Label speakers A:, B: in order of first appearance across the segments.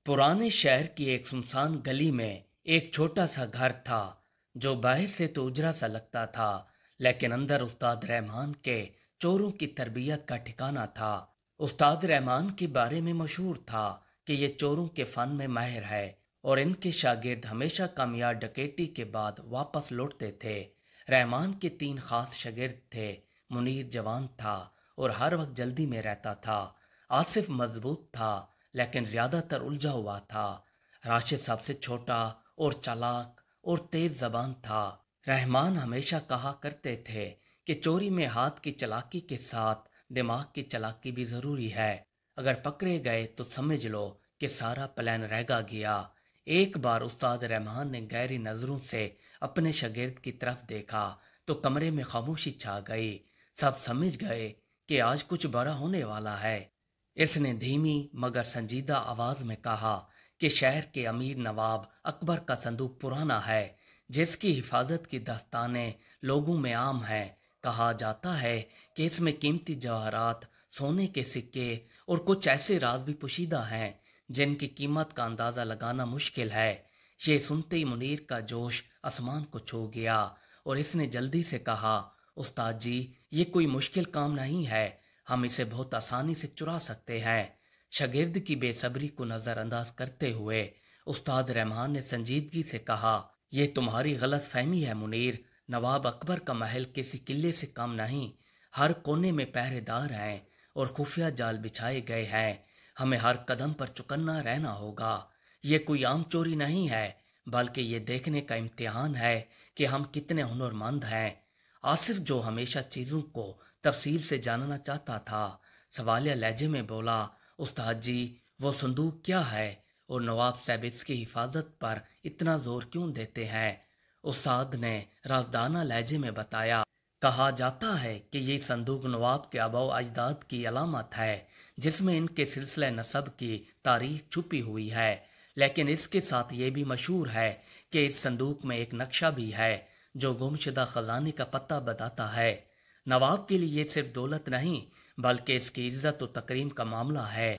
A: पुराने शहर की एक सुनसान गली में एक छोटा सा घर था जो बाहर से तो उजरा सा लगता था, लेकिन अंदर उस्ताद रहमान के चोरों की तरबियत का ठिकाना था। उस्ताद रहमान के बारे में मशहूर था कि ये चोरों के फन में माहिर है और इनके शागिर्द हमेशा कामयाब डकैती के बाद वापस लौटते थे। रहमान के 3 खास शागिर्द थे। मुनीर जवान था और हर वक्त जल्दी में रहता था। आसिफ मजबूत था लेकिन ज्यादातर उलझा हुआ था। राशिद सबसे छोटा और चालाक और तेज जबान था। रहमान हमेशा कहा करते थे कि चोरी में हाथ की चालाकी के साथ दिमाग की चालाकी भी जरूरी है। अगर पकड़े गए तो समझ लो कि सारा प्लान रहेगा गया। एक बार उस्ताद रहमान ने गहरी नजरों से अपने शागिर्द की तरफ देखा तो कमरे में खामोशी छा गई। सब समझ गए कि आज कुछ बड़ा होने वाला है। इसने धीमी मगर संजीदा आवाज में कहा कि शहर के अमीर नवाब अकबर का संदूक पुराना है जिसकी हिफाजत की दास्तानें लोगों में आम हैं। कहा जाता है कि इसमें कीमती जवाहरात, सोने के सिक्के और कुछ ऐसे राज भी पोशीदा हैं जिनकी कीमत का अंदाजा लगाना मुश्किल है। ये सुनते ही मुनीर का जोश आसमान को छू गया और इसने जल्दी से कहा, उस्ताद जी, ये कोई मुश्किल काम नहीं है, हम इसे बहुत आसानी से चुरा सकते हैं। शागिर्द की बेसब्री को नजरअंदाज करते हुए उस्ताद रहमान ने संजीदगी से कहा, यह तुम्हारी गलत फहमी है मुनीर। नवाब अकबर का महल किसी किले से कम नहीं। हर कोने में पहरेदार हैं और खुफिया जाल बिछाए गए हैं। हमें हर कदम पर चौकन्ना रहना होगा। ये कोई आम चोरी नहीं है बल्कि ये देखने का इम्तिहान है कि हम कितने हुनरमंद हैं। आसिफ, जो हमेशा चीजों को तफसील से जानना चाहता था, सवालिया लहजे में बोला, उस्ताद जी, वो संदूक क्या है और नवाब साहब इसकी हिफाजत पर इतना जोर क्यों देते हैं? उस्ताद ने राजदाना लहजे में बताया, कहा जाता है कि ये संदूक नवाब के आबा अजदाद की अलामत है जिसमें इनके सिलसिले नसब की तारीख छुपी हुई है। लेकिन इसके साथ ये भी मशहूर है कि इस संदूक में एक नक्शा भी है जो गुमशुदा खजाने का पता बताता है। नवाब के लिए सिर्फ दौलत नहीं बल्कि इसकी इज्जत और तकरीम का मामला है।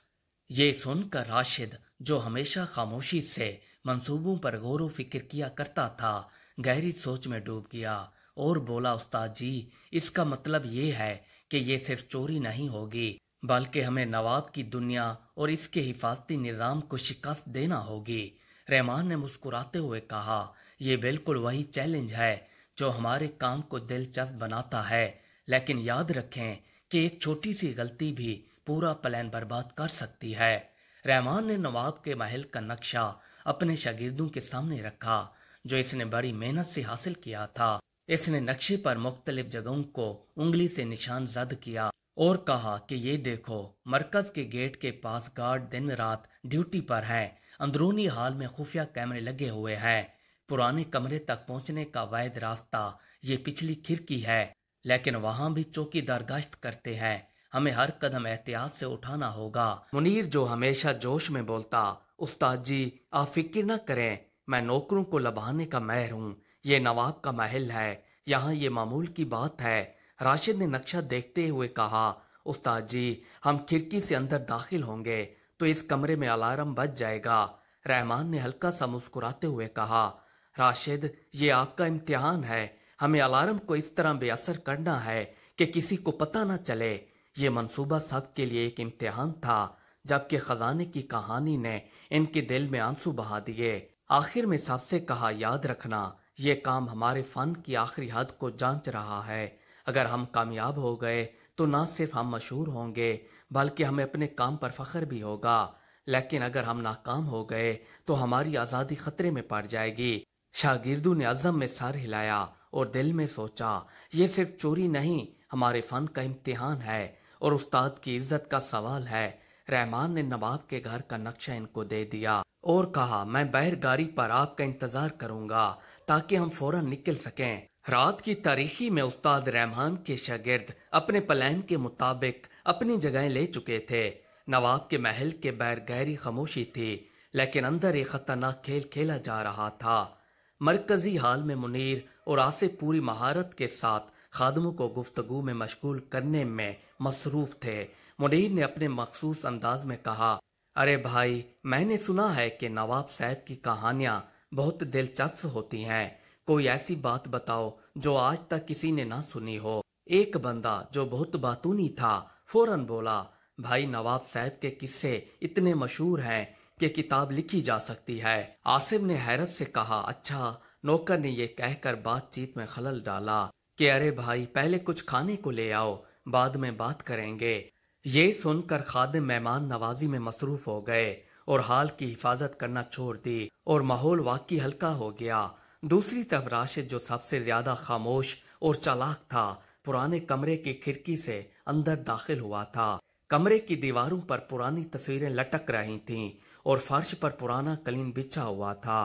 A: ये सुनकर राशिद, जो हमेशा खामोशी से मंसूबों पर गौर व फिक्र किया करता था, गहरी सोच में डूब गया और बोला, उस्ताद जी, इसका मतलब ये है कि ये सिर्फ चोरी नहीं होगी बल्कि हमें नवाब की दुनिया और इसके हिफाजती निज़ाम को शिकस्त देना होगी। रहमान ने मुस्कुराते हुए कहा, यह बिल्कुल वही चैलेंज है जो हमारे काम को दिलचस्प बनाता है, लेकिन याद रखें कि एक छोटी सी गलती भी पूरा प्लान बर्बाद कर सकती है। रहमान ने नवाब के महल का नक्शा अपने शागिर्दों के सामने रखा जो इसने बड़ी मेहनत से हासिल किया था। इसने नक्शे पर मुख्तलिफ जगहों को उंगली से निशान जद किया और कहा कि ये देखो, मरकज के गेट के पास गार्ड दिन रात ड्यूटी पर हैं। अंदरूनी हाल में खुफिया कैमरे लगे हुए हैं। पुराने कमरे तक पहुंचने का वैध रास्ता ये पिछली खिड़की है, लेकिन वहां भी चौकीदार गश्त करते हैं। हमें हर कदम एहतियात से उठाना होगा। मुनीर, जो हमेशा जोश में बोलता, उस्ताद जी, आप फिक्र न करें, मैं नौकरों को लभाने का माहिर हूँ। ये नवाब का महल है, यहाँ ये मामूल की बात है। राशिद ने नक्शा देखते हुए कहा, उस्ताद जी, हम खिड़की से अंदर दाखिल होंगे तो इस कमरे में अलार्म बज जाएगा। रहमान ने हल्का सा मुस्कुराते हुए कहा, राशिद, ये आपका इम्तिहान है। हमें अलार्म को इस तरह बेअसर करना है कि किसी को पता न चले। ये मंसूबा सब के लिए एक इम्तिहान था, जबकि खजाने की कहानी ने इनके दिल में आंसू बहा दिए। आखिर में सबसे कहा, याद रखना, ये काम हमारे फन की आखिरी हद को जांच रहा है। अगर हम कामयाब हो गए तो न सिर्फ हम मशहूर होंगे बल्कि हमें अपने काम पर फख्र भी होगा, लेकिन अगर हम नाकाम हो गए तो हमारी आज़ादी खतरे में पड़ जाएगी। शागिर्दों ने अज़म में सर हिलाया और दिल में सोचा, ये सिर्फ चोरी नहीं, हमारे फन का इम्तिहान है और उस्ताद की इज्जत का सवाल है। रहमान ने नवाब के घर का नक्शा इनको दे दिया और कहा, मैं बहर गाड़ी पर आपका इंतजार करूंगा ताकि हम फौरन निकल सकें। रात की तारीखी में उस्ताद रहमान के शागिर्द अपने प्लान के मुताबिक अपनी जगह ले चुके थे। नवाब के महल के बाहर गहरी खामोशी थी, लेकिन अंदर एक खतरनाक खेल खेला जा रहा था। मरकजी हाल में मुनीर और आसिफ पूरी महारत के साथ खादमों को गुफ्तगू में मशगूल करने में मसरूफ थे। मुनीर ने अपने मखसूस अंदाज में कहा, अरे भाई, मैंने सुना है कि नवाब साहब की कहानियां बहुत दिलचस्प होती हैं। कोई ऐसी बात बताओ जो आज तक किसी ने ना सुनी हो। एक बंदा जो बहुत बातूनी था फौरन बोला, भाई नवाब साहब के किस्से इतने मशहूर हैं कि किताब लिखी जा सकती है। आसिफ ने हैरत से कहा, अच्छा। नौकर ने यह कहकर बातचीत में खलल डाला कि अरे भाई, पहले कुछ खाने को ले आओ, बाद में बात करेंगे। ये सुनकर खादिम मेहमान नवाजी में मसरूफ हो गए और हाल की हिफाजत करना छोड़ दी और माहौल वाकई हल्का हो गया। दूसरी तरफ राशिद, जो सबसे ज्यादा खामोश और चालाक था, पुराने कमरे की खिड़की से अंदर दाखिल हुआ था। कमरे की दीवारों पर पुरानी तस्वीरें लटक रही थीं और फर्श पर पुराना कलीन बिछा हुआ था।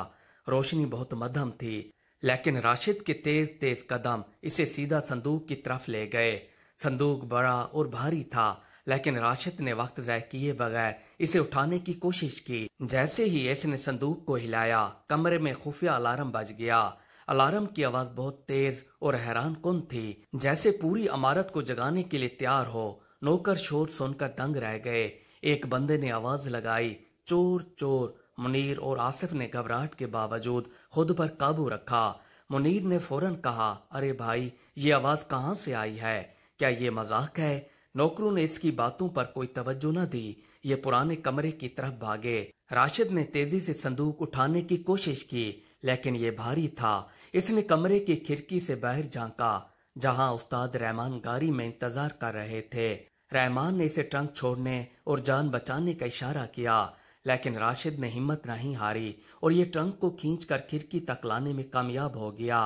A: रोशनी बहुत मध्यम थी, लेकिन राशिद के तेज तेज कदम इसे सीधा संदूक की तरफ ले गए। संदूक बड़ा और भारी था, लेकिन राशिद ने वक्त ज़ाय किए बगैर इसे उठाने की कोशिश की। जैसे ही इसने संदूक को हिलाया, कमरे में खुफिया अलार्म बज गया। अलार्म की आवाज़ बहुत तेज और हैरान कुन थी, जैसे पूरी इमारत को जगाने के लिए तैयार हो। नौकर शोर सुनकर दंग रह गए। एक बंदे ने आवाज़ लगाई, चोर चोर। मुनीर और आसिफ ने घबराहट के बावजूद खुद पर काबू रखा। मुनीर ने फौरन कहा, अरे भाई, ये आवाज़ कहाँ से आई है? क्या ये मजाक है? नौकरों ने इसकी बातों पर कोई तवज्जो न दी। ये पुराने कमरे की तरफ भागे। राशिद ने तेजी से संदूक उठाने की कोशिश की, लेकिन ये भारी था। इसने कमरे की खिड़की से बाहर झांका, जहां उस्ताद रहमान गाड़ी में इंतजार कर रहे थे। रहमान ने इसे ट्रंक छोड़ने और जान बचाने का इशारा किया, लेकिन राशिद ने हिम्मत नहीं हारी और ये ट्रंक को खींचकर खिड़की तक लाने में कामयाब हो गया।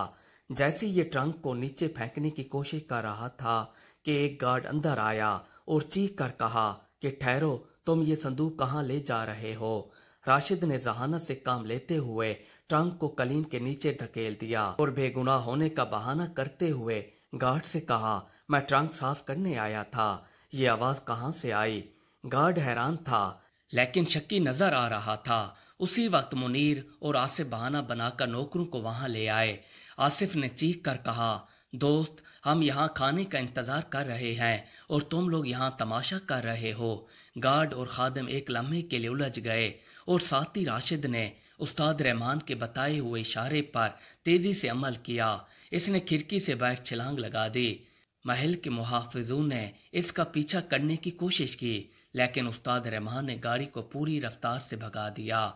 A: जैसे ये ट्रंक को नीचे फेंकने की कोशिश कर रहा था कि एक गार्ड अंदर आया और चीख कर कहा कि ठहरो, तुम ये संदूक कहाँ ले जा रहे हो? राशिद ने जहानत से काम लेते हुए ट्रंक को कलीन के नीचे धकेल दिया और बेगुनाह होने का बहाना करते हुए गार्ड से कहा, मैं ट्रंक साफ करने आया था, ये आवाज़ कहाँ से आई? गार्ड हैरान था, लेकिन शक्की नजर आ रहा था। उसी वक्त मुनीर और आसिफ बहाना बनाकर नौकरों को वहां ले आए। आसिफ ने चीख कर कहा, दोस्त, हम यहाँ खाने का इंतजार कर रहे हैं और तुम लोग यहाँ तमाशा कर रहे हो। गार्ड और खादिम एक लम्हे के लिए उलझ गए और साथ ही राशिद ने उस्ताद रहमान के बताए हुए इशारे पर तेजी से अमल किया। इसने खिड़की से बाहर छलांग लगा दी। महल के मुहाफिजों ने इसका पीछा करने की कोशिश की, लेकिन उस्ताद रहमान ने गाड़ी को पूरी रफ्तार से भगा दिया।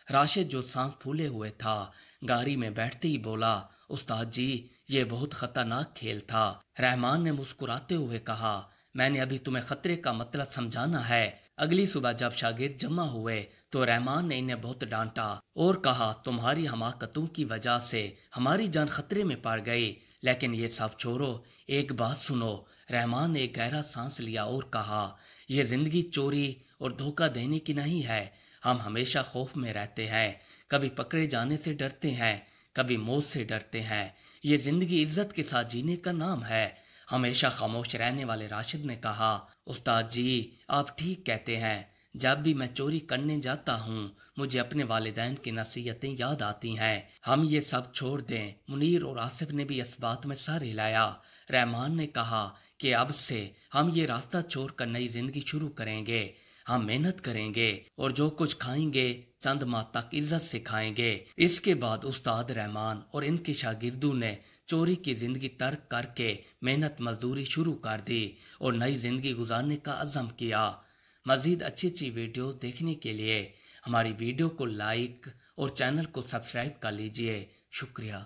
A: राशिद, जो सांस फूले हुए था, गाड़ी में बैठते ही बोला, उस्ताद जी, ये बहुत खतरनाक खेल था। रहमान ने मुस्कुराते हुए कहा, मैंने अभी तुम्हें खतरे का मतलब समझाना है। अगली सुबह जब शागिर्द जमा हुए तो रहमान ने इन्हें बहुत डांटा और कहा, तुम्हारी हमाकतों की वजह से हमारी जान खतरे में पड़ गई। लेकिन ये सब छोड़ो, एक बात सुनो। रहमान ने एक गहरा सांस लिया और कहा, यह जिंदगी चोरी और धोखा देने की नहीं है। हम हमेशा खौफ में रहते हैं, कभी पकड़े जाने से डरते हैं, कभी मौत से डरते हैं। ये जिंदगी इज्जत के साथ जीने का नाम है। हमेशा खामोश रहने वाले राशिद ने कहा, उस्ताद जी, आप ठीक कहते हैं। जब भी मैं चोरी करने जाता हूँ, मुझे अपने वालिदैन की नसीहतें याद आती हैं। हम ये सब छोड़ दें। मुनीर और आसिफ ने भी इस बात में सर हिलाया। रहमान ने कहा कि अब से हम ये रास्ता छोड़कर नई जिंदगी शुरू करेंगे। हम मेहनत करेंगे और जो कुछ खाएंगे चंद माह तक इज्जत से खाएंगे। इसके बाद उस्ताद रहमान और इनके शागिर्दों ने चोरी की जिंदगी तर्क करके मेहनत मजदूरी शुरू कर दी और नई जिंदगी गुजारने का अज़म किया। मजीद अच्छी वीडियो देखने के लिए हमारी वीडियो को लाइक और चैनल को सब्सक्राइब कर लीजिए। शुक्रिया।